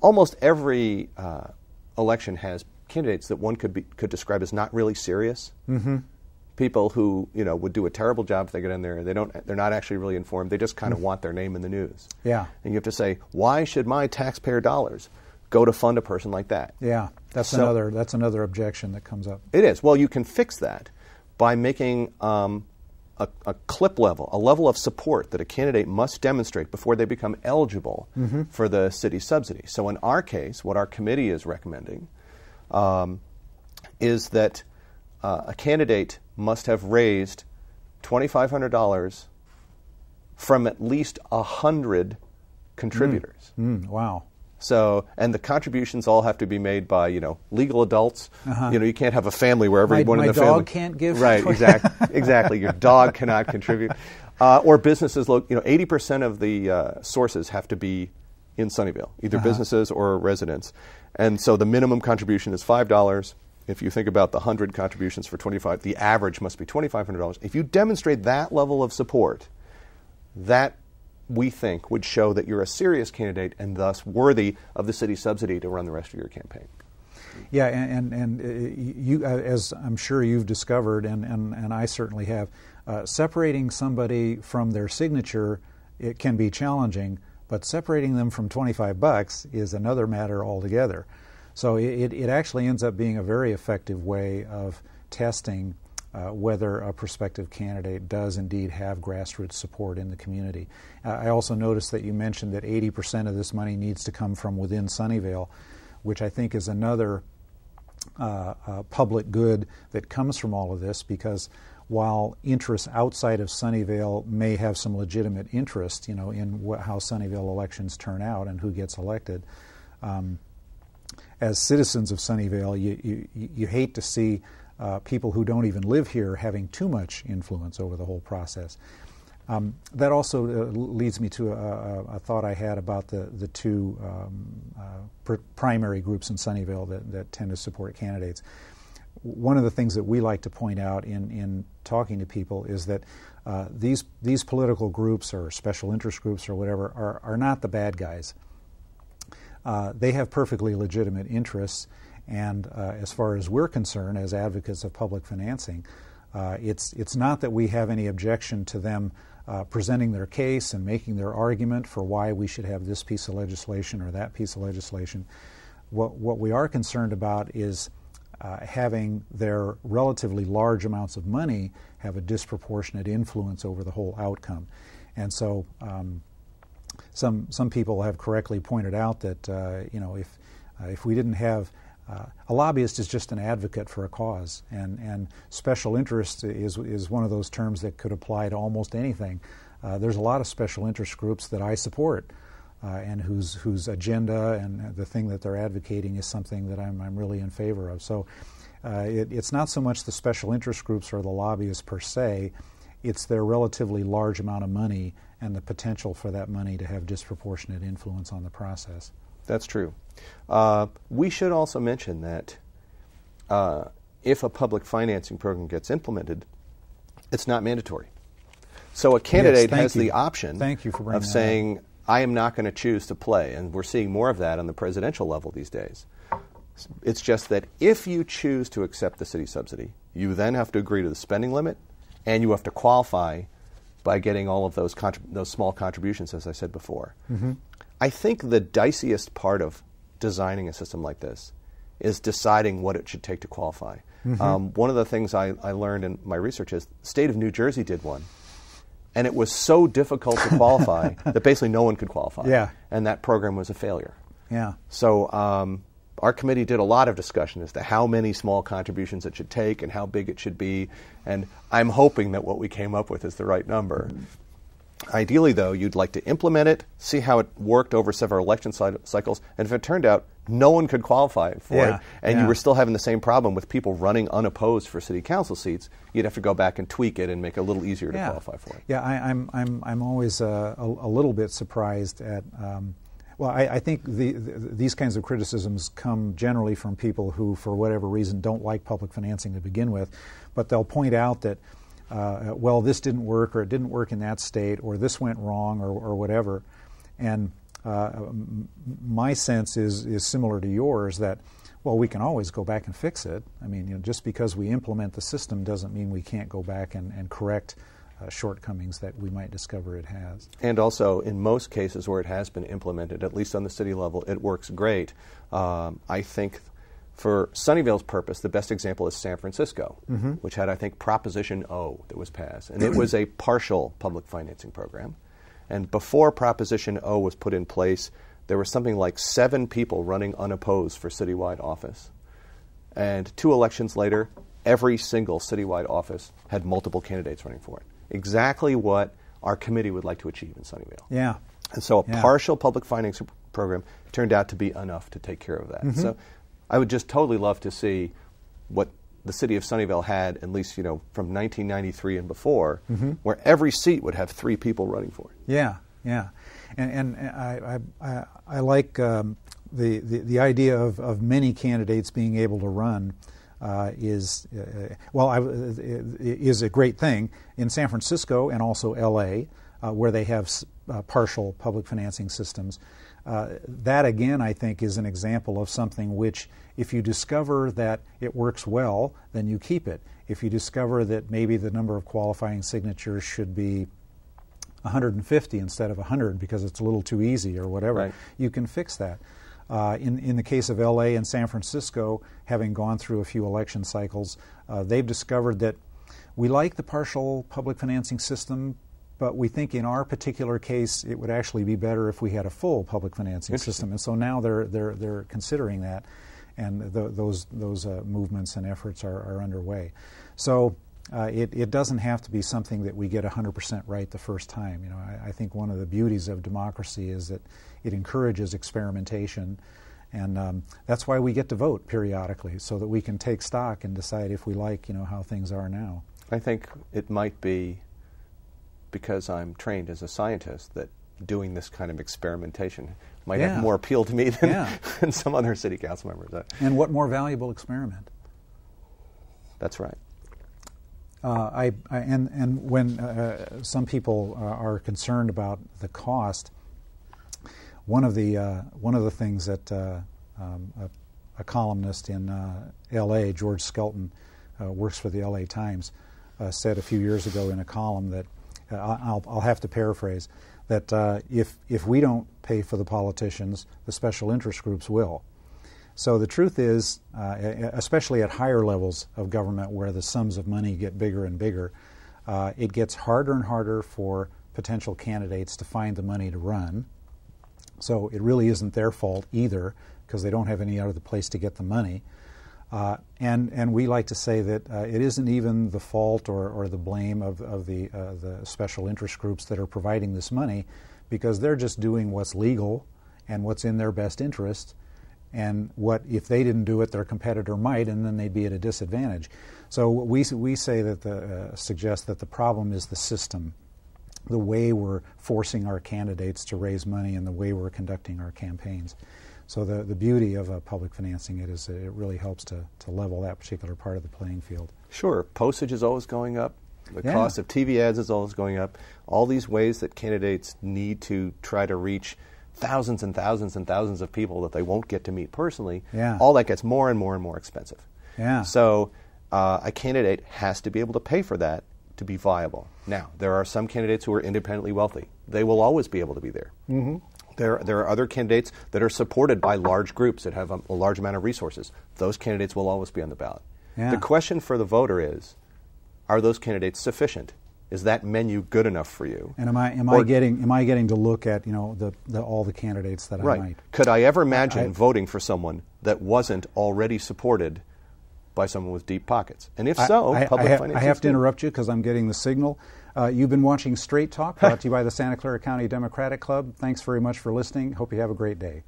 Almost every election has candidates that one could describe as not really serious. Mm-hmm. People who would do a terrible job if they get in there. They're not actually really informed. They just kind of want their name in the news. Yeah. And you have to say, why should my taxpayer dollars go to fund a person like that? Yeah. That's another objection that comes up. It is. Well, you can fix that by making a clip level, a level of support that a candidate must demonstrate before they become eligible for the city subsidy. So in our case, what our committee is recommending is that a candidate must have raised $2,500 from at least 100 contributors. Wow. So, and the contributions all have to be made by, legal adults. You can't have a family where everyone in the family. My dog can't give. Right, exactly. Your dog cannot contribute. Or businesses, 80% of the sources have to be in Sunnyvale, either businesses or residents. And so the minimum contribution is $5. If you think about the 100 contributions for $25, the average must be $2,500. If you demonstrate that level of support, that we think would show that you're a serious candidate and thus worthy of the city subsidy to run the rest of your campaign. Yeah, and you, as I'm sure you've discovered, and I certainly have, separating somebody from their signature, it can be challenging, but separating them from $25 is another matter altogether. So it actually ends up being a very effective way of testing whether a prospective candidate does indeed have grassroots support in the community. I also noticed that you mentioned that 80% of this money needs to come from within Sunnyvale, which I think is another public good that comes from all of this, because while interests outside of Sunnyvale may have some legitimate interest, in how Sunnyvale elections turn out and who gets elected, as citizens of Sunnyvale, you hate to see people who don't even live here having too much influence over the whole process. That also leads me to a thought I had about the two primary groups in Sunnyvale that tend to support candidates. One of the things that we like to point out in talking to people is that these political groups or special interest groups or whatever are not the bad guys. They have perfectly legitimate interests, and as far as we're concerned, as advocates of public financing, it's not that we have any objection to them presenting their case and making their argument for why we should have this piece of legislation or that piece of legislation. What we are concerned about is having their relatively large amounts of money have a disproportionate influence over the whole outcome. And so some people have correctly pointed out that if we didn't have a lobbyist is just an advocate for a cause, and special interest is one of those terms that could apply to almost anything. There's a lot of special interest groups that I support, and whose agenda and the thing that they're advocating is something that I'm really in favor of. So it's not so much the special interest groups or the lobbyists per se, it's their relatively large amount of money and the potential for that money to have disproportionate influence on the process. That's true. We should also mention that if a public financing program gets implemented, it's not mandatory. So a candidate has the option of saying, I am not going to choose to play, and we're seeing more of that on the presidential level these days. It's just that if you choose to accept the city subsidy, you then have to agree to the spending limit, and you have to qualify by getting all of those small contributions, as I said before. Mm-hmm. I think the diciest part of designing a system like this is deciding what it should take to qualify. Mm-hmm. One of the things I learned in my research is the state of New Jersey did one, and it was so difficult to qualify that basically no one could qualify. Yeah. And that program was a failure. Yeah. So our committee did a lot of discussion as to how many small contributions it should take and how big it should be, and I'm hoping that what we came up with is the right number. Mm-hmm. Ideally, though, you'd like to implement it, see how it worked over several election cycles, and if it turned out no one could qualify for it, and you were still having the same problem with people running unopposed for city council seats, you'd have to go back and tweak it and make it a little easier to qualify for it. Yeah, I'm always a little bit surprised at. Well, I think these kinds of criticisms come generally from people who, for whatever reason, don't like public financing to begin with, but they'll point out that. Well, this didn't work, or it didn't work in that state, or this went wrong, or whatever. And my sense is similar to yours, that, well, we can always go back and fix it. I mean, just because we implement the system doesn't mean we can't go back and correct shortcomings that we might discover it has. And also, in most cases where it has been implemented, at least on the city level, it works great. I think for Sunnyvale's purpose, the best example is San Francisco, which had, I think, Proposition O that was passed. And it was a partial public financing program. And before Proposition O was put in place, there were something like 7 people running unopposed for citywide office. And 2 elections later, every single citywide office had multiple candidates running for it. Exactly what our committee would like to achieve in Sunnyvale. Yeah. And so a partial public financing program turned out to be enough to take care of that. So I would just totally love to see what the city of Sunnyvale had, at least, from 1993 and before, where every seat would have 3 people running for it. Yeah, yeah. And I like the idea of many candidates being able to run is a great thing. In San Francisco and also L.A., where they have partial public financing systems, that again, I think, is an example of something which, if you discover that it works well, then you keep it. If you discover that maybe the number of qualifying signatures should be 150 instead of 100 because it's a little too easy or whatever, you can fix that. In the case of L.A. and San Francisco, having gone through a few election cycles, they've discovered that we like the partial public financing system, but we think in our particular case it would actually be better if we had a full public financing system. And so now they're considering that, and those movements and efforts are underway. So it doesn't have to be something that we get 100% right the first time. I think one of the beauties of democracy is that it encourages experimentation, and that's why we get to vote periodically, so that we can take stock and decide if we like how things are now. I think it might be because I'm trained as a scientist that doing this kind of experimentation might have more appeal to me than some other city council members. And what more valuable experiment? That's right. And when some people are concerned about the cost, one of the things that a columnist in L.A., George Skelton, works for the L.A. Times, said a few years ago in a column that I'll have to paraphrase, that if we don't pay for the politicians, the special interest groups will. So the truth is, especially at higher levels of government where the sums of money get bigger and bigger, it gets harder and harder for potential candidates to find the money to run. So it really isn't their fault either, because they don't have any other place to get the money. And we like to say that it isn't even the fault or the blame of the special interest groups that are providing this money, because they're just doing what's legal and what's in their best interest. And what if they didn't do it, their competitor might, and then they'd be at a disadvantage. So we say that suggest that the problem is the system, the way we're forcing our candidates to raise money and the way we're conducting our campaigns. So the beauty of public financing is it really helps to level that particular part of the playing field. Sure, postage is always going up. The cost of TV ads is always going up. All these ways that candidates need to try to reach thousands and thousands and thousands of people that they won't get to meet personally, all that gets more and more and more expensive. So a candidate has to be able to pay for that to be viable. Now, there are some candidates who are independently wealthy. They will always be able to be there. There are other candidates that are supported by large groups that have a large amount of resources. Those candidates will always be on the ballot. The question for the voter is, are those candidates sufficient? Is that menu good enough for you? And am I getting to look at all the candidates that I might? Could I ever imagine voting for someone that wasn't already supported by someone with deep pockets? And if so, public financing. I have to interrupt you because I'm getting the signal. You've been watching Straight Talk, brought to you by the Santa Clara County Democratic Club. Thanks very much for listening. Hope you have a great day.